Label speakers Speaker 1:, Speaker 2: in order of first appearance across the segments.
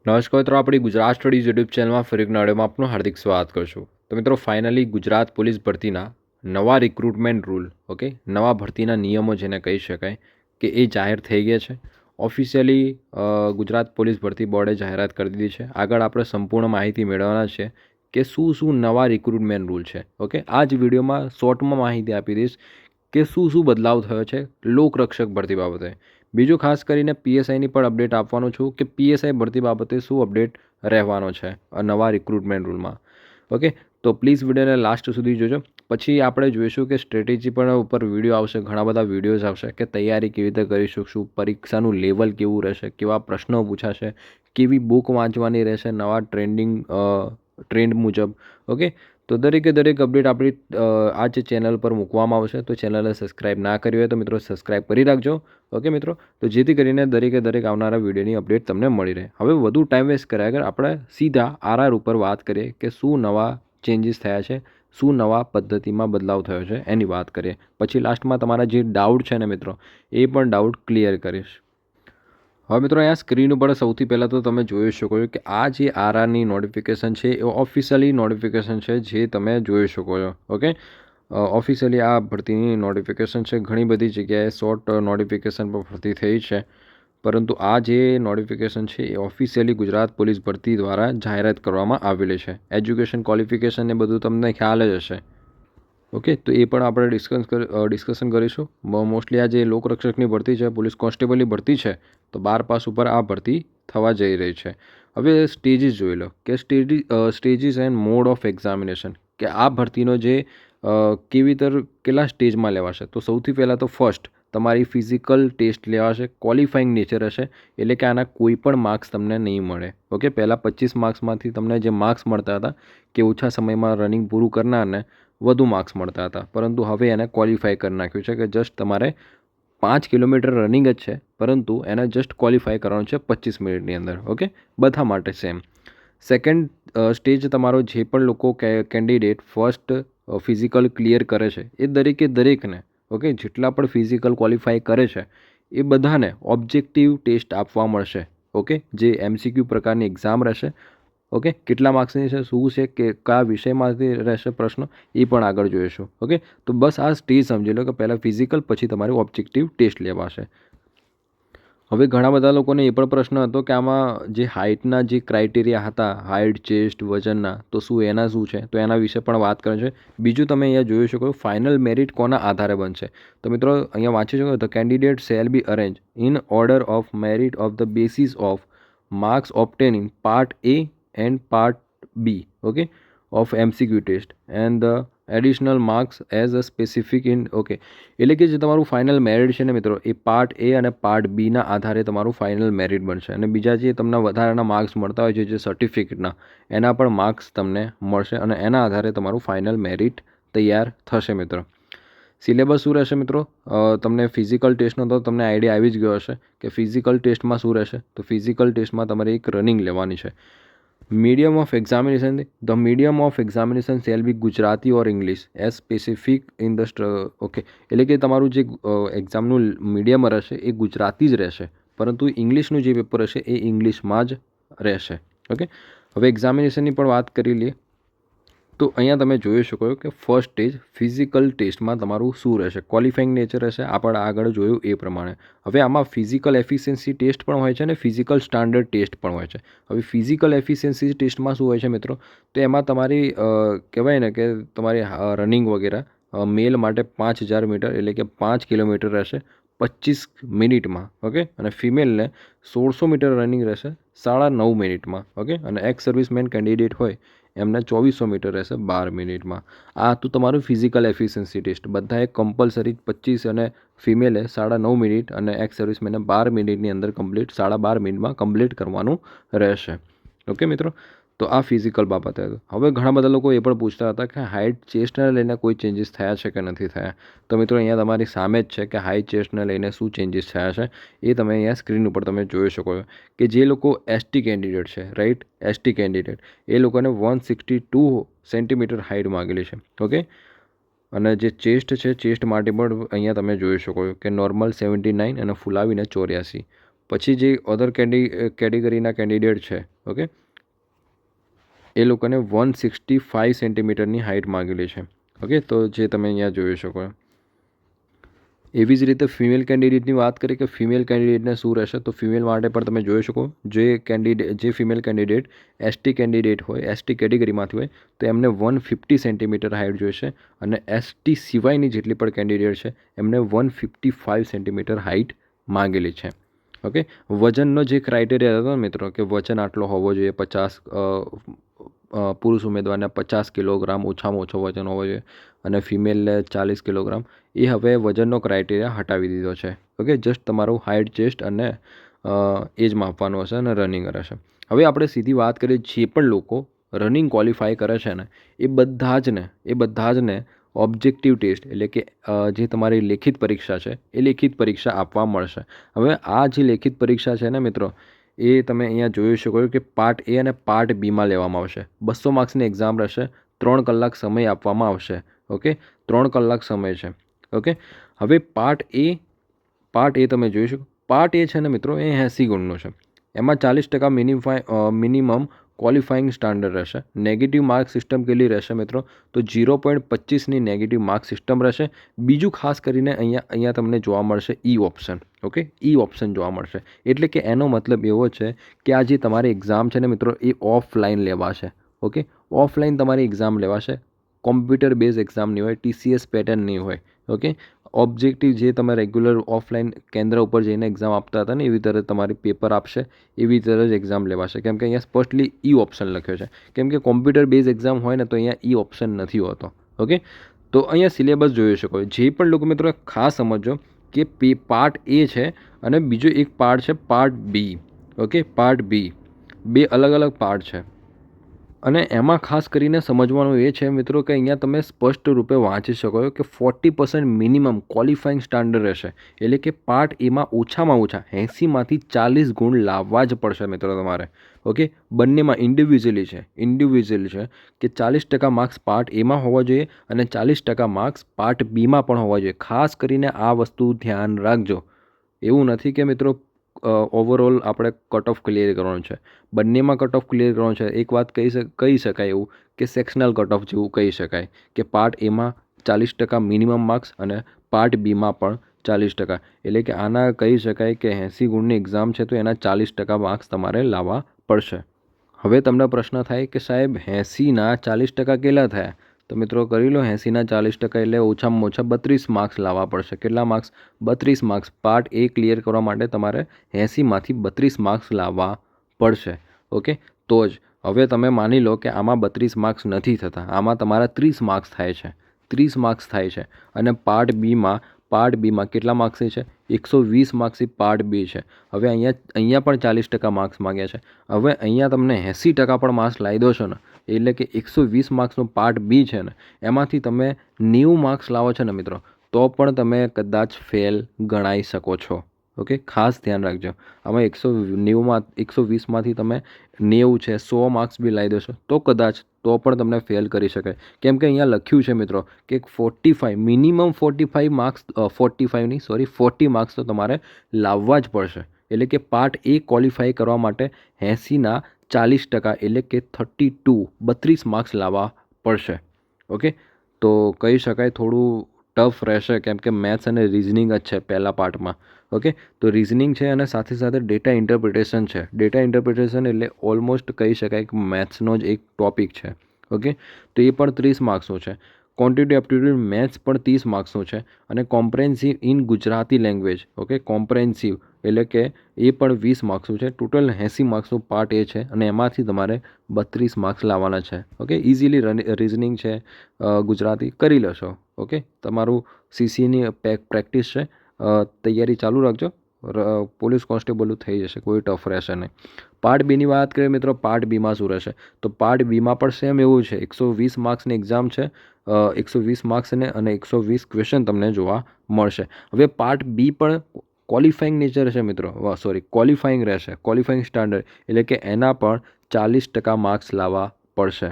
Speaker 1: નમસ્કાર મિત્રો, આપણી ગુજરાત સ્ટડીઝ યુટ્યુબ ચેનલમાં ફરી એક નવા આપનું હાર્દિક સ્વાગત કરું છું. તો મિત્રો, ફાઇનલી ગુજરાત પોલીસ ભરતીના નવા રિક્રુટમેન્ટ રૂલ, નવા ભરતીના નિયમો જેને કહી શકાય કે એ જાહેર થઈ ગયા છે. ઓફિશિયલી ગુજરાત પોલીસ ભરતી બોર્ડે જાહેરાત કરી દીધી છે. આગળ આપણે સંપૂર્ણ માહિતી મેળવવાના છે કે શું શું નવા રિક્રુટમેન્ટ રૂલ છે. આ જ વિડીયોમાં શોર્ટમાં માહિતી આપી દઈશ કે શું શું બદલાવ થયો છે લોકરક્ષક ભરતી બાબતે. બીજું ખાસ કરીને પીએસઆઈની પણ અપડેટ આપવાનું છું કે પીએસઆઈ ભરતી બાબતે શું અપડેટ રહેવાનો છે નવા રિક્રુટમેન્ટ રૂલમાં. તો પ્લીઝ વિડીયોને લાસ્ટ સુધી જોજો. પછી આપણે જોઈશું કે સ્ટ્રેટેજી પણ ઉપર વિડીયો આવશે, ઘણા બધા વિડીયોઝ આવશે કે તૈયારી કેવી રીતે કરી શકશું, પરીક્ષાનું લેવલ કેવું રહેશે, કેવા પ્રશ્નો પૂછાશે, કેવી બુક વાંચવાની રહેશે નવા ટ્રેન્ડ મુજબ. તો દરેકે દરેક અપડેટ આપણી આ જે ચેનલ પર મૂકવામાં આવશે. તો ચેનલને સબસ્ક્રાઈબ ના કરી હોય તો મિત્રો સબસ્ક્રાઈબ કરી રાખજો. મિત્રો, તો જેથી કરીને દરેકે દરેક આવનારા વિડીયોની અપડેટ તમને મળી રહે. હવે વધુ ટાઈમ વેસ્ટ કર્યા આગળ આપણે સીધા આરઆર ઉપર વાત કરીએ કે શું નવા ચેન્જીસ થયા છે, શું નવા પદ્ધતિમાં બદલાવ થયો છે એની વાત કરીએ. પછી લાસ્ટમાં તમારા જે ડાઉટ છે ને મિત્રો, એ પણ ડાઉટ ક્લિયર કરીશ. હવે મિત્રો, અહીંયા સ્ક્રીન ઉપર સૌથી પહેલાં તો તમે જોઈ શકો છો કે આ જે આરઆરની નોટિફિકેશન છે એ ઓફિશિયલી નોટિફિકેશન છે જે તમે જોઈ શકો છો. ઓફિશિયલી આ ભરતીની નોટિફિકેશન છે. ઘણી બધી જગ્યાએ શોર્ટ નોટિફિકેશન પર ભરતી થઈ છે, પરંતુ આ જે નોટિફિકેશન છે એ ઓફિશિયલી ગુજરાત પોલીસ ભરતી દ્વારા જાહેરાત કરવામાં આવેલી છે. એજ્યુકેશન ક્વોલિફિકેશન એ બધું તમને ખ્યાલ જ હશે. તો એ પણ આપણે ડિસ્કશન કરીશું. મોસ્ટલી આ જે લોકરક્ષકની ભરતી છે, પોલીસ કોન્સ્ટેબલની ભરતી છે, તો 12 પાસ ઉપર આ ભરતી થવા જઈ રહી છે. હવે સ્ટેજીસ જોઈ લો કે stages and mode of examination, કે આ ભરતીનો જે કેટલા સ્ટેજમાં લેવાશે. તો સૌથી પહેલાં તો ફર્સ્ટ તમારી ફિઝિકલ ટેસ્ટ લેવાશે. ક્વોલિફાઈંગ નેચર હશે, એટલે કે આના કોઈ પણ માર્ક્સ તમને નહીં મળે. પહેલાં 25 માર્ક્સમાંથી તમને જે માર્ક્સ મળતા હતા કે ઓછા સમયમાં રનિંગ પૂરું કરનારને વધુ માર્ક્સ મળતા હતા, પરંતુ હવે એને ક્વોલિફાય કરી નાખ્યું છે કે જસ્ટ તમારે 5 કિલોમીટર રનિંગ જ છે, પરંતુ એને જસ્ટ ક્વોલિફાય કરવાનું છે 25 મિનિટની અંદર. બધા માટે સેમ. સેકન્ડ સ્ટેજ તમારો જે પણ લોકો કેન્ડિડેટ ફર્સ્ટ ફિઝિકલ ક્લિયર કરે છે એ દરેકને જેટલા પણ ફિઝિકલ ક્વોલિફાય કરે છે એ બધાને ઓબ્જેક્ટિવ ટેસ્ટ આપવા મળશે. જે MCQ પ્રકારની એક્ઝામ રહેશે. કેટલા માર્ક્સની છે, શું છે, કે કયા વિષયમાંથી રહેશે પ્રશ્નો, એ પણ આગળ જોઈશું. તો બસ આ સ્ટેજ સમજી લો કે પહેલાં ફિઝિકલ, પછી તમારું ઓબ્જેક્ટિવ ટેસ્ટ લેવાશે. હવે ઘણા બધા લોકોને એ પણ પ્રશ્ન હતો કે આમાં જે હાઇટના જે ક્રાઇટેરિયા હતા, હાઇટ, ચેસ્ટ, વજનના, તો એના શું છે, તો એના વિશે પણ વાત કરે છે. બીજું તમે અહીંયા જોઈ શકો ફાઇનલ મેરિટ કોના આધારે બનશે. તો મિત્રો અહીંયા વાંચી શકો, the candidate shall be arrange in order of merit of the basis of marks obtain in part A and part B of MCQ test and the additional marks as a specific in એટલે કે જે તમારું final merit છે ને મિત્રો, એ part A અને part B ના આધારે તમારું ફાઇનલ મેરિટ બનશે. અને બીજા જે તમને વધારાના માર્ક્સ મળતા હોય છે જે સર્ટિફિકેટના, એના પણ માર્ક્સ તમને મળશે અને એના આધારે તમારું ફાઇનલ મેરિટ તૈયાર થશે. મિત્રો, સિલેબસ શું રહેશે મિત્રો, તમને ફિઝિકલ ટેસ્ટનો તો તમને આઈડિયા આવી જ ગયો હશે કે ફિઝિકલ ટેસ્ટમાં શું રહેશે. તો ફિઝિકલ ટેસ્ટમાં તમારે એક રનિંગ લેવાની છે. Medium of examination, the medium of examination shall be Gujarati or English as specific in the એટલે કે તમારું જે એક્ઝામનું મીડિયમ રહેશે એ ગુજરાતી જ રહેશે, પરંતુ ઇંગ્લિશનું જે પેપર હશે એ ઇંગ્લિશમાં જ રહેશે. હવે એક્ઝામિનેશનની પણ વાત કરી લઈએ. તો અહીંયા તમે જોઈ શકો કે ફર્સ્ટ સ્ટેજ ફિઝિકલ ટેસ્ટમાં તમારું શું રહેશે, ક્વોલિફાઈંગ નેચર રહેશે. આપણે આગળ જોયું એ પ્રમાણે. હવે આમાં ફિઝિકલ એફિશિયન્સી ટેસ્ટ પણ હોય છે અને ફિઝિકલ સ્ટાન્ડર્ડ ટેસ્ટ પણ હોય છે. હવે ફિઝિકલ એફિશિયન્સી ટેસ્ટમાં શું હોય છે મિત્રો, તો એમાં તમારી કહેવાય ને કે તમારી રનિંગ વગેરે મેલ માટે 5000 મીટર એટલે કે 5 કિલોમીટર રહેશે 25 મિનિટમાં. અને ફિમેલને 1600 મીટર રનિંગ રહેશે 9.5 મિનિટમાં. અને એક્સ સર્વિસમેન કેન્ડિડેટ હોય એમને 2400 મીટર રહેશે 12 મિનિટમાં. આ તો તમારું ફિઝિકલ એફિશિયન્સી ટેસ્ટ. બધાએ કમ્પલસરી 25 અને ફિમેલે 9.5 મિનિટ અને એક્સ સર્વિસમેને 12 મિનિટની અંદર 12.5 મિનિટમાં કમ્પ્લીટ કરવાનું રહેશે. મિત્રો, તો આ ફિઝિકલ બાબત હતી. હવે ઘણા બધા લોકો એ પણ પૂછતા હતા કે હાઇટ ચેસ્ટને લઈને કોઈ ચેન્જીસ થયા છે કે નથી થયા. તો મિત્રો, અહીંયા તમારી સામે જ છે કે હાઇટ ચેસ્ટને લઈને શું ચેન્જીસ થયા છે એ તમે અહીંયા સ્ક્રીન ઉપર તમે જોઈ શકો છો. કે જે લોકો ST કેન્ડિડેટ છે, રાઈટ, ST કેન્ડિડેટ, એ લોકોને 162 સેન્ટીમીટર હાઇટ માગેલી છે. અને જે ચેસ્ટ છે, ચેસ્ટ માટે પણ અહીંયા તમે જોઈ શકો છો કે નોર્મલ 79 અને ફુલાવીને 84. પછી જે અધર કેટેગરીના કેન્ડિડેટ છે, ઓકે, એ લોકોને 165 સેન્ટીમીટરની હાઇટ માગેલી છે, ઓકે, તો જે તમે અહીંયા જોઈ શકો. એવી જ રીતે ફિમેલ કેન્ડિડેટની વાત કરીએ કે ફિમેલ કેન્ડિડેટને શું રહેશે, તો ફિમેલ માટે પણ તમે જોઈ શકો જે ફિમેલ કેન્ડિડેટ એસટી કેન્ડિડેટ હોય, એસટી કેટેગરીમાંથી હોય, તો એમને 150 સેન્ટીમીટર હાઇટ જોઈશે, અને એસટી સિવાયની જેટલી પણ કેન્ડિડેટ છે એમને 155 સેન્ટીમીટર હાઇટ માંગેલી છે, ઓકે. વજનનો જે ક્રાઇટેરિયા હતો મિત્રો કે વજન આટલો હોવો જોઈએ, 50 પુરુષ ઉમેદવારને 50 કિલોગ્રામ ઓછામાં ઓછો વજન હોવો જોઈએ અને ફિમેલને 40 કિલોગ્રામ, એ હવે વજનનો ક્રાઇટેરિયા હટાવી દીધો છે, ઓકે. જસ્ટ તમારું હાઇટ, ચેસ્ટ અને એજ માપવાનું હશે અને રનિંગ રહેશે. હવે આપણે સીધી વાત કરીએ, જે પણ લોકો રનિંગ ક્વોલિફાય કરે છે ને એ બધા જ ને ઓબ્જેક્ટિવ ટેસ્ટ એટલે કે જે તમારી લેખિત પરીક્ષા છે એ લેખિત પરીક્ષા આપવા મળશે. હવે આ જે લેખિત પરીક્ષા છે ને મિત્રો, એ તમે અહીંયા જોઈ શકો કે પાર્ટ એ અને પાર્ટ બીમાં લેવામાં આવશે. 200 માર્ક્સની એક્ઝામ રહેશે, 3 કલાક સમય આપવામાં આવશે, ઓકે. 3 કલાક સમય છે, ઓકે. હવે પાર્ટ એ તમે જોઈ શકો. પાર્ટ એ છે ને મિત્રો, એ 80 ગુણનું છે. એમાં 40% મિનિમમ ક્વોલિફાઈંગ સ્ટાન્ડર્ડ રહેશે. નેગેટિવ માર્ક સિસ્ટમ કેટલી રહેશે મિત્રો, તો 0.25ની નેગેટિવ માર્ક સિસ્ટમ રહેશે. બીજું ખાસ કરીને અહીંયા તમને જોવા મળશે ઈ ઓપ્શન, ઓકે. ઈ ઓપ્શન જોવા મળશે, એટલે કે એનો મતલબ એવો છે કે આ જે તમારી એક્ઝામ છે ને મિત્રો, એ ઓફલાઈન લેવાશે, ઓકે. ઓફલાઈન તમારી એક્ઝામ લેવાશે, કોમ્પ્યુટર બેઝ એક્ઝામ નહીં હોય, TCS પેટર્ન નહીં હોય, ઓકે. ઓબ્જેક્ટિવ જે તમે રેગ્યુલર ઓફલાઈન કેન્દ્ર ઉપર જઈને એક્ઝામ આપતા હતા ને એવી તરહ તમારી પેપર આપશે, એવી તરહ જ એક્ઝામ લેવાશે. કેમ કે અહીંયા સ્પષ્ટલી ઈ ઓપ્શન લખ્યો છે, કેમ કે કોમ્પ્યુટર બેઝ એક્ઝામ હોય ને તો અહીંયા ઈ ઓપ્શન નથી હોતો, ઓકે. તો અહીંયા સિલેબસ જોઈ શકો. જે પણ લોકો મિત્રો ખાસ સમજો કે પાર્ટ એ છે અને બીજો એક પાર્ટ છે part B, okay. Part B, બે અલગ અલગ પાર્ટ છે, અને એમાં ખાસ કરીને સમજવાનું એ છે મિત્રો કે અહીંયા તમે સ્પષ્ટ રૂપે વાંચી શકો કે 40% મિનિમમ ક્વોલિફાઈંગ સ્ટાન્ડર્ડ રહેશે. એટલે કે પાર્ટ એમાં ઓછામાં ઓછા 80માંથી 40 ગુણ લાવવા જ પડશે મિત્રો તમારે, ઓકે. બંનેમાં ઇન્ડિવિજ્યુઅલી છે કે 40% માર્ક્સ પાર્ટ એમાં હોવા જોઈએ અને 40% માર્ક્સ પાર્ટ બીમાં પણ હોવા જોઈએ. ખાસ કરીને આ વસ્તુ ધ્યાન રાખજો. એવું નથી કે મિત્રો ઓવરઓલ આપણે કટ ઓફ ક્લિયર કરવાનું છે, બંનેમાં કટ ઓફ ક્લિયર કરવાનું છે. એક વાત કહી શકાય એવું કે સેક્શનલ કટ ઓફ જેવું કહી શકાય કે પાર્ટ એમાં 40% મિનિમમ માર્ક્સ અને પાર્ટ બીમાં પણ 40%. એટલે કે આના કહી શકાય કે 80 ગુણની એક્ઝામ છે તો એના 40% માર્ક્સ તમારે લાવવા પડશે. હવે તમને પ્રશ્ન થાય કે સાહેબ 80ના 40% કેટલા થયા, તો મિત્રો કરી લો 80ના 40% એટલે ઓછામાં ઓછા 32 માર્ક્સ લાવવા પડશે. કેટલા માર્ક્સ? 32 માર્ક્સ. પાર્ટ એ ક્લિયર કરવા માટે તમારે 80માંથી 32 માર્ક્સ લાવવા પડશે, ઓકે. તો જ હવે તમે માની લો કે આમાં 32 માર્ક્સ નથી થતા, આમાં તમારા 30 માર્ક્સ થાય છે, 30 માર્ક્સ થાય છે. અને પાર્ટ બીમાં કેટલા માર્ક્સની છે? 120 માર્ક્સની પાર્ટ બી છે. હવે અહીંયા પણ 40% માર્ક્સ માગ્યા છે. હવે અહીંયા તમને 80% પણ માર્ક્સ લાવી દો છો ને, એટલે કે 120 માર્ક્સનો પાર્ટ બી છે ને, એમાંથી તમે 90 માર્ક્સ લાવો છો ને મિત્રો, તો પણ તમે કદાચ ફેલ ગણાઈ શકો છો, ઓકે. ખાસ ધ્યાન રાખજો. આમાં 120માંથી તમે 90 છે, 100 માર્ક્સ બી લાવી દેશો તો પણ તમને ફેલ કરી શકાય. કેમ કે અહીંયા લખ્યું છે મિત્રો કે 45 મિનિમમ 45 માર્ક્સ 40 માર્ક્સ તો તમારે લાવવા જ પડશે. એટલે કે પાર્ટ એ ક્વોલિફાય કરવા માટે 80ના 40% એટલે કે 32 માર્ક્સ લાવવા પડશે, ઓકે. તો કહી શકાય થોડું ટફ રહેશે, કેમ કે મેથ્સ અને રિઝનિંગ જ છે પહેલા પાર્ટમાં, ઓકે. તો રિઝનિંગ છે અને સાથે સાથે ડેટા ઇન્ટરપ્રિટેશન છે. ડેટા ઇન્ટરપ્રિટેશન એટલે ઓલમોસ્ટ કહી શકાય કે મેથ્સનો જ એક ટોપિક છે, ઓકે. તો એ પણ 30 માર્ક્સનું છે. ક્વોન્ટિટી એપ્ટિટ્યૂડ મેથ્સ પણ 30 માર્ક્સનું છે. અને comprehensive in Gujarati language, okay. Comprehensive એટલે કે એ પણ 20 માર્ક્સનું છે. ટોટલ 80 માર્ક્સનું પાર્ટ એ છે અને એમાંથી તમારે 32 માર્ક્સ લાવવાના છે, ઓકે. ઇઝીલી રિઝનિંગ છે, ગુજરાતી કરી લેશો, ઓકે. તમારું CCની પ્રેક્ટિસ છે, તૈયારી ચાલુ રાખજો. પોલીસ કોન્સ્ટેબલ થઈ જશે, કોઈ ટફ રહેશે નહીં. પાર્ટ બીની વાત કરીએ મિત્રો, પાર્ટ બીમાં શું રહેશે, તો પાર્ટ બીમાં પણ સેમ એવું છે. 120 માર્ક્સની એક્ઝામ છે, 120 માર્ક્સ અને 120 ક્વેશ્ચન તમને જોવા મળશે. હવે પાર્ટ બી પણ ક્વોલિફાઈંગ નેચર છે મિત્રો, ક્વોલિફાઈંગ રહેશે, ક્વોલિફાઈંગ સ્ટાન્ડર્ડ એટલે કે એના પણ 40% માર્ક્સ લાવવા પડશે.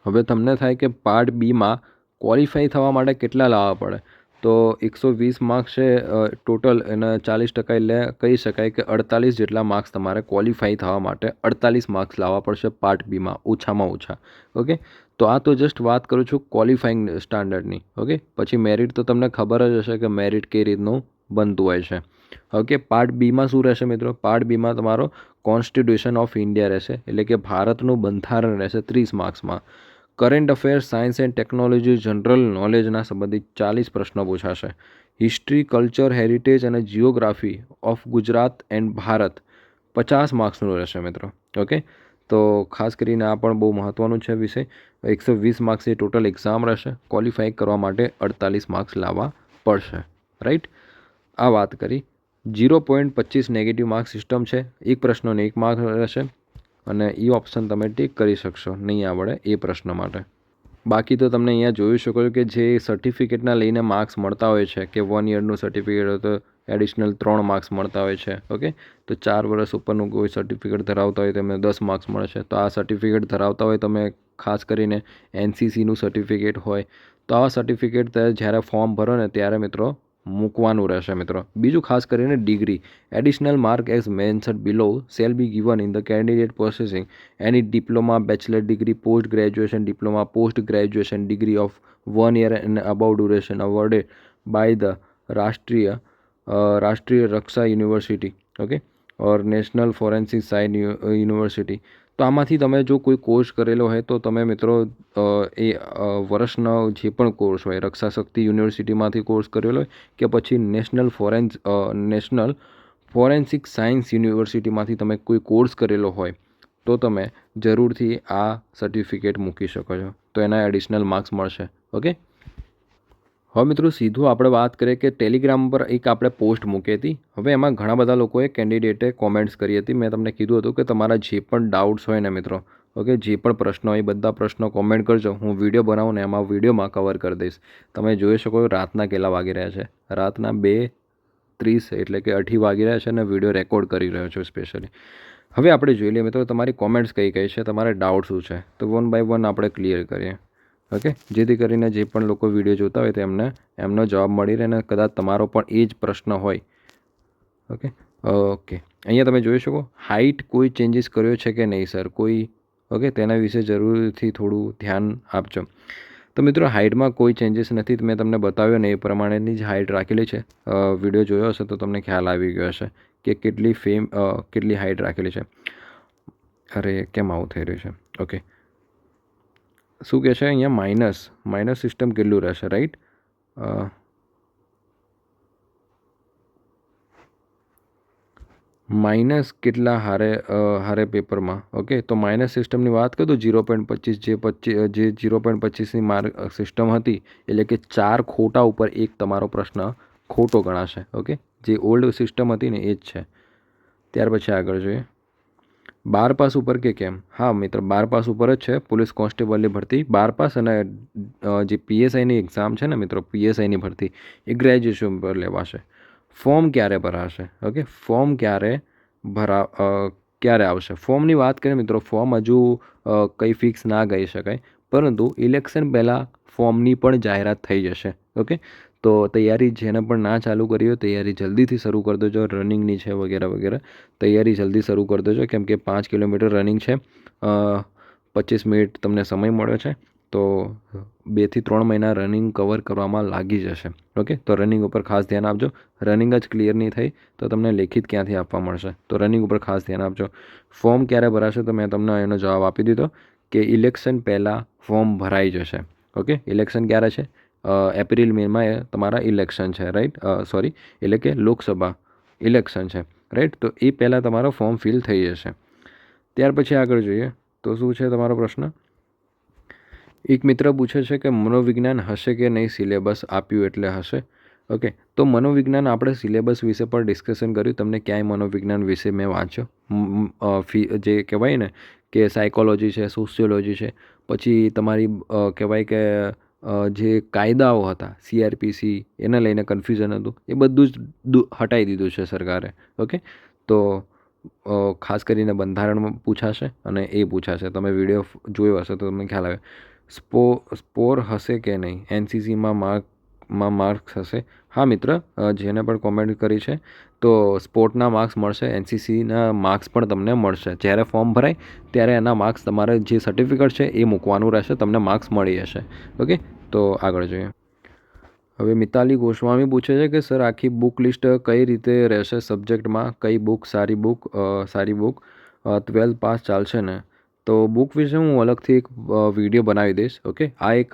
Speaker 1: હવે તમને થાય કે પાર્ટ બીમાં ક્વોલિફાઈ થવા માટે કેટલા લાવવા પડે, તો 120 માર્ક્સ છે ટોટલ, અને 40% એટલે કહી શકાય કે 48 જેટલા માર્ક્સ તમારે ક્વોલિફાઈ થવા માટે 48 માર્ક્સ લાવવા પડશે પાર્ટ બીમાં ઓછામાં ઓછા. ઓકે, તો આ તો જસ્ટ વાત કરું છું ક્વોલિફાઈંગ સ્ટાન્ડર્ડની. ઓકે, પછી મેરિટ તો તમને ખબર જ હશે કે મેરિટ કઈ રીતનું બનતું હોય છે. ઓકે, પાર્ટ બીમાં શું રહેશે મિત્રો? પાર્ટ બીમાં તમારો કોન્સ્ટિટ્યુશન ઓફ ઇન્ડિયા રહેશે, એટલે કે ભારતનું બંધારણ રહેશે 30 માર્ક્સમાં. Current affairs, science and technology, general નોલેજના સંબંધિત 40 પ્રશ્નો પૂછાશે. હિસ્ટ્રી, કલ્ચર, હેરિટેજ અને geography of Gujarat and Bharat 50 માર્ક્સનું રહેશે મિત્રો. ઓકે, તો ખાસ કરીને આ પણ બહુ મહત્ત્વનું છે વિષય. 120 માર્ક્સની ટોટલ એક્ઝામ રહેશે. ક્વોલિફાઈ કરવા માટે 48 માર્ક્સ લાવવા પડશે. રાઈટ, આ વાત કરી. 0.25 નેગેટિવ માર્ક સિસ્ટમ છે. એક પ્રશ્નોને 1 માર્ક રહેશે, અને એ ઓપ્શન તમે ટીક કરી શકશો નહીં આવડે એ પ્રશ્ન માટે. બાકી તો તમને અહીંયા જોઈ શકો છો કે જે સર્ટિફિકેટના લઈને માર્ક્સ મળતા હોય છે, કે 1 યરનું સર્ટિફિકેટ હોય તો એડિશનલ 3 માર્ક્સ મળતા હોય છે. ઓકે, તો 4 વર્ષ ઉપરનું કોઈ સર્ટિફિકેટ ધરાવતા હોય તો એમને 10 માર્ક્સ મળે છે. તો આ સર્ટિફિકેટ ધરાવતા હોય તમે, ખાસ કરીને NCCનું સર્ટિફિકેટ હોય, તો આવા સર્ટિફિકેટ જ્યારે ફોર્મ ભરો ને ત્યારે મિત્રો મૂકવાનું રહેશે મિત્રો. બીજું ખાસ કરીને degree, additional mark as mentioned below shall be given in the candidate processing any diploma, bachelor degree, post graduation diploma, post graduation degree of 1 year and above duration awarded by the રાષ્ટ્રીય રક્ષા university. Okay, ઓર national forensic science university. તો આમાંથી તમે જો કોઈ course કરેલો હોય તો તમે મિત્રો એ વર્ષનો જે પણ કોર્સ હોય, રક્ષા શક્તિ યુનિવર્સિટીમાંથી કોર્સ કરેલો હોય કે પછી નેશનલ ફોરેન્સિક સાયન્સ યુનિવર્સિટીમાંથી તમે કોઈ કોર્સ કરેલો હોય તો તમે જરૂરથી આ સર્ટિફિકેટ મૂકી શકો છો. તો એના એડિશનલ માર્ક્સ મળશે. ઓકે, હવે મિત્રો સીધું આપણે વાત કરીએ કે ટેલિગ્રામ પર એક આપણે પોસ્ટ મૂકી હતી. હવે એમાં ઘણા બધા લોકોએ કેન્ડિડેટે કોમેન્ટ્સ કરી હતી. મેં તમને કીધું હતું કે તમારા જે પણ ડાઉટ્સ હોય ને મિત્રો, ઓકે, જે પણ પ્રશ્નો હોય એ બધા પ્રશ્નો કોમેન્ટ કરજો. હું વિડીયો બનાવું ને એમાં વિડીયોમાં કવર કરી દઈશ. તમે જોઈ શકો રાતના કેટલા વાગી રહ્યા છે. રાતના 2:30 એટલે કે 8 વાગી રહ્યા છે, અને વિડીયો રેકોર્ડ કરી રહ્યો છું સ્પેશિયલી. હવે આપણે જોઈ લઈએ મિત્રો તમારી કોમેન્ટ્સ કઈ કઈ છે, તમારે ડાઉટ શું છે, તો 1 by 1 આપણે ક્લિયર કરીએ. ઓકે, જેથી કરીને જે પણ લોકો વિડીયો જોતા હોય તેમને એમનો જવાબ મળી રહે, અને કદાચ તમારો પણ એ જ પ્રશ્ન હોય. ઓકે, અહીંયા તમે જોઈ શકો હાઇટ કોઈ ચેન્જીસ કર્યો છે કે નહીં સર, કોઈ. ઓકે, તેના વિશે જરૂરથી થોડું ધ્યાન આપજો. તો મિત્રો હાઇટમાં કોઈ ચેન્જીસ નથી. મેં તમને બતાવ્યો ને એ પ્રમાણેની જ હાઇટ રાખેલી છે. વિડીયો જોયો હશે તો તમને ખ્યાલ આવી ગયો હશે કે કેટલી હાઇટ રાખેલી છે. અરે કેમ આવું થઈ રહ્યું છે? ઓકે, શું કહે છે અહીંયા? માઇનસ સિસ્ટમ કેટલું રહેશે? રાઈટ, માઇનસ કેટલા હારે પેપરમાં? ઓકે, તો માઇનસ સિસ્ટમની વાત કરું તો 0.25 જે 0.25ની માર્ક સિસ્ટમ હતી, એટલે કે 4 ખોટા ઉપર એક તમારો પ્રશ્ન ખોટો ગણાશે. ઓકે, જે ઓલ્ડ સિસ્ટમ હતી ને એ જ છે. ત્યાર પછી આગળ જોઈએ 12 પાસ ઉપર કે કેમ? હા મિત્ર, 12 પાસ ઉપર જ છે પોલીસ કોન્સ્ટેબલની ભરતી. 12 પાસ, અને જે PSIની એક્ઝામ છે ને મિત્રો, PSIની ભરતી એ ગ્રેજ્યુએશન પર લેવાશે. ફોર્મ ક્યારે ભરાશે? ઓકે, ફોર્મ ક્યારે આવશે? ફોર્મની વાત કરીએ મિત્રો, ફોર્મ હજુ કંઈ ફિક્સ ના કહી શકાય, પરંતુ ઇલેક્શન પહેલાં ફોર્મની પણ જાહેરાત થઈ જશે. ઓકે, તો તૈયારી જેને પણ ના ચાલુ કરી હોય તૈયારી જલ્દીથી શરૂ કરી દેજો. રનિંગની છે વગેરે વગેરે, તૈયારી જલ્દી શરૂ કરી દેજો, કેમ કે 5 કિલોમીટર રનિંગ છે. 25 મિનિટ તમને સમય મળ્યો છે, તો 2 થી 3 મહિના રનિંગ કવર કરવામાં લાગી જશે. ઓકે, તો રનિંગ ઉપર ખાસ ધ્યાન આપજો. રનિંગ જ ક્લિયર નહીં થઈ તો તમને લેખિત ક્યાંથી આપવા મળશે? તો રનિંગ ઉપર ખાસ ધ્યાન આપજો. ફોર્મ ક્યારે ભરાશે? તો મેં તમને એનો જવાબ આપી દીધો કે ઇલેક્શન પહેલાં ફોર્મ ભરાઈ જશે. ઓકે, ઇલેક્શન ક્યારે છે? એપ્રિલ મેમાં તમારા ઇલેક્શન છે. રાઈટ, સોરી, એટલે કે લોકસભા ઇલેક્શન છે. રાઈટ, તો એ પહેલાં તમારો ફોર્મ ફિલ થઈ જશે. ત્યાર પછી આગળ જોઈએ તો શું છે તમારો પ્રશ્ન? એક મિત્ર પૂછે છે કે મનોવિજ્ઞાન હશે કે નહીં સિલેબસ આપ્યું એટલે હશે. ઓકે, તો મનોવિજ્ઞાન આપણે સિલેબસ વિશે પણ ડિસ્કશન કર્યું. તમને ક્યાંય મનોવિજ્ઞાન વિશે મેં વાંચ્યો? જે કહેવાય ને કે સાયકોલોજી છે, સોશિયોલોજી છે, પછી તમારી કહેવાય કે જે કાયદાઓ હતા CRPC, એને લઈને કન્ફ્યુઝન હતું, એ બધું જ હટાવી દીધું છે સરકારે. ઓકે, તો ખાસ કરીને બંધારણમાં પૂછાશે અને એ પૂછાશે. તમે વિડીયો જોયો હશે તો તમને ખ્યાલ આવે. સ્પોર હશે કે નહીં? NCCમાં માં માર્ક્સ હશે? હા મિત્ર, જેને પણ કોમેન્ટ કરી છે તો સ્પોર્ટના માર્ક્સ મળશે, એનસીસીના માર્ક્સ પણ તમને મળશે. જ્યારે ફોર્મ ભરાય ત્યારે એના માર્ક્સ તમારે જે સર્ટિફિકેટ છે એ મૂકવાનું રહેશે, તમને માર્ક્સ મળી જશે. ઓકે, તો આગળ જોઈએ. હવે મિતાલી ગોસ્વામી પૂછે છે કે સર આખી બુક લિસ્ટ કઈ રીતે રહેશે સબ્જેક્ટમાં, કઈ બુક સારી બુક 12th પાસ ચાલશે ને? તો બુક વિશે હું અલગથી એક વિડીયો બનાવી દઈશ. ઓકે, આ એક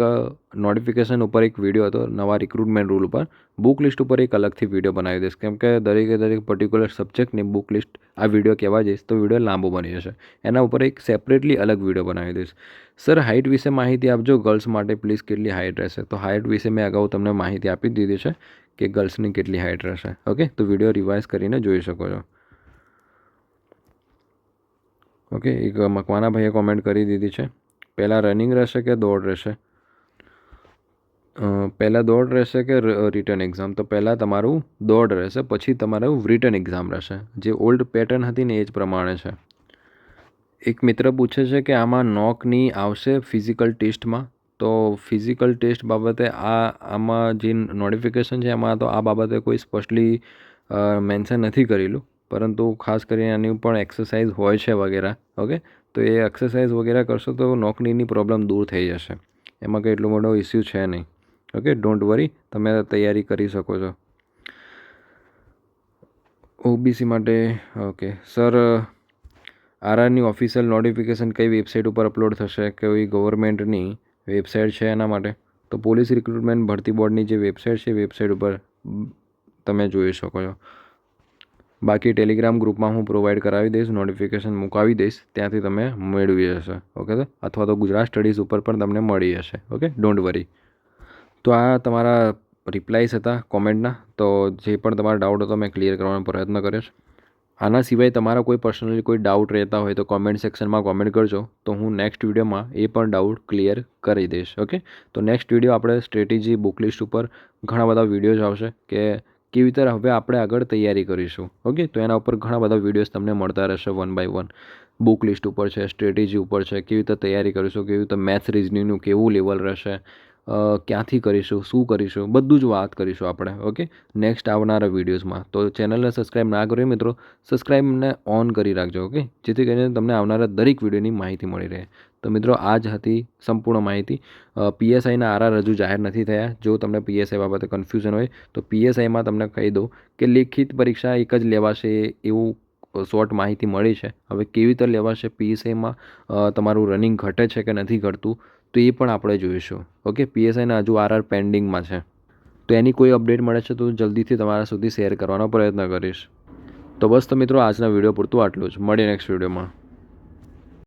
Speaker 1: નોટિફિકેશન ઉપર એક વિડીયો હતો નવા રિક્રુટમેન્ટ રૂલ ઉપર. બુક લિસ્ટ ઉપર એક અલગથી વિડીયો બનાવી દઈશ, કેમ કે દરેક પર્ટિક્યુલર સબ્જેક્ટની બુક લિસ્ટ આ વિડીયો કહેવા જઈશ તો વિડીયો લાંબો બની જશે. એના ઉપર એક સેપરેટલી અલગ વિડીયો બનાવી દઈશ. સર હાઇટ વિશે માહિતી આપજો, ગર્લ્સ માટે પ્લીઝ કેટલી હાઇટ રહેશે? તો હાઇટ વિશે મેં અગાઉ તમને માહિતી આપી દીધી છે કે ગર્લ્સની કેટલી હાઇટ રહેશે. ઓકે, તો વિડીયો રિવાઇઝ કરીને જોઈ શકો છો. ઓકે, એક મકવાના ભાઈએ કોમેન્ટ કરી દીધી છે. પહેલાં રનિંગ રહેશે કે દોડ રહેશે? પહેલાં દોડ રહેશે કે રિટર્ન એક્ઝામ? તો પહેલાં તમારું દોડ રહેશે, પછી તમારું રિટર્ન એક્ઝામ રહેશે. જે ઓલ્ડ પેટર્ન હતી ને એ જ પ્રમાણે છે. એક મિત્ર પૂછે છે કે આમાં નોકની આવશે ફિઝિકલ ટેસ્ટમાં? તો ફિઝિકલ ટેસ્ટ બાબતે આમાં જે નોટિફિકેશન છે એમાં તો આ બાબતે કોઈ સ્પષ્ટલી મેન્શન નથી કરેલું, પરંતુ ખાસ કરીને આની પણ એક્સરસાઇઝ હોય છે વગેરે. ઓકે, તો એ એક્સરસાઇઝ વગેરે કરશો તો નોકનીની પ્રોબ્લેમ દૂર થઈ જશે. એમાં કંઈ એટલો મોટો ઇસ્યુ છે નહીં. ઓકે, ડોન્ટ વરી, તમે તૈયારી કરી શકો છો. ઓબીસી માટે ઓકે સર, આરઆરની ઓફિશિયલ નોટિફિકેશન કઈ વેબસાઇટ ઉપર અપલોડ થશે? કોઈ ગવર્મેન્ટની વેબસાઇટ છે એના માટે? તો પોલીસ રિક્રુટમેન્ટ ભરતી બોર્ડની જે વેબસાઇટ છે વેબસાઇટ ઉપર તમે જોઈ શકો છો. બાકી ટેલિગ્રામ ગ્રુપમાં હું પ્રોવાઈડ કરાવી દઈશ, નોટિફિકેશન મુકાવી દઈશ, ત્યાંથી તમે મેળવી જશે. ઓકે, અથવા તો ગુજરાત સ્ટડીઝ ઉપર પણ તમને મળી જશે. Okay, don't worry. તો આ તમારા રિપ્લાયસ હતા કોમેન્ટના. તો જે પણ તમારા ડાઉટ હતો મેં ક્લિયર કરવાનો પ્રયત્ન કર્યો છે. આના સિવાય તમારા કોઈ પર્સનલી કોઈ ડાઉટ રહેતા હોય તો કોમેન્ટ સેક્શનમાં કોમેન્ટ કરજો, તો હું નેક્સ્ટ વિડીયોમાં એ પણ ડાઉટ ક્લિયર કરી દઈશ. ઓકે, તો નેક્સ્ટ વિડીયો આપણે સ્ટ્રેટેજી બુક લિસ્ટ ઉપર ઘણા બધા વિડીયોઝ આવશે કે કેવી રીતે હવે આપણે આગળ તૈયારી કરીશું. ઓકે, તો એના ઉપર ઘણા બધા વિડીયોઝ તમને મળતા રહેશે 1 by 1. બુક લિસ્ટ ઉપર છે, સ્ટ્રેટેજી ઉપર છે, કેવી રીતે તૈયારી કરીશું, કેવી રીતે મેથ્સ રિઝનિંગનું કેવું લેવલ રહેશે, ક્યાંથી કરીશું, શું કરીશું, બધું જ વાત કરીશું આપણે. ઓકે, નેક્સ્ટ આવનારા વિડીયોઝમાં. તો ચેનલને સબસ્ક્રાઈબ ના કર્યો મિત્રો, સબસ્ક્રાઈબને ઓન કરી રાખજો. ઓકે, જેથી કરીને તમને આવનારા દરેક વિડીયોની માહિતી મળી રહે. તો મિત્રો આ જ હતી સંપૂર્ણ માહિતી. પીએસઆઈના આરઆર હજુ જાહેર નથી થયા. જો તમને પીએસઆઈ બાબતે કન્ફ્યુઝન હોય તો પીએસઆઈમાં તમને કહી દઉં કે લેખિત પરીક્ષા એક જ લેવાશે એવું શોર્ટ માહિતી મળી છે. હવે કેવી રીતે લેવાશે, પીએસઆઈમાં તમારું રનિંગ ઘટે છે કે નથી ઘટતું તો એ પણ આપણે જોઈશું. ઓકે, પીએસઆઈના હજુ આરઆર પેન્ડિંગમાં છે. તો એની કોઈ અપડેટ મળે છે તો જલ્દીથી તમારા સુધી શેર કરવાનો પ્રયત્ન કરીશ. તો બસ તો મિત્રો આજના વિડીયો પૂરતું આટલું જ. મળીએ નેક્સ્ટ વિડીયોમાં.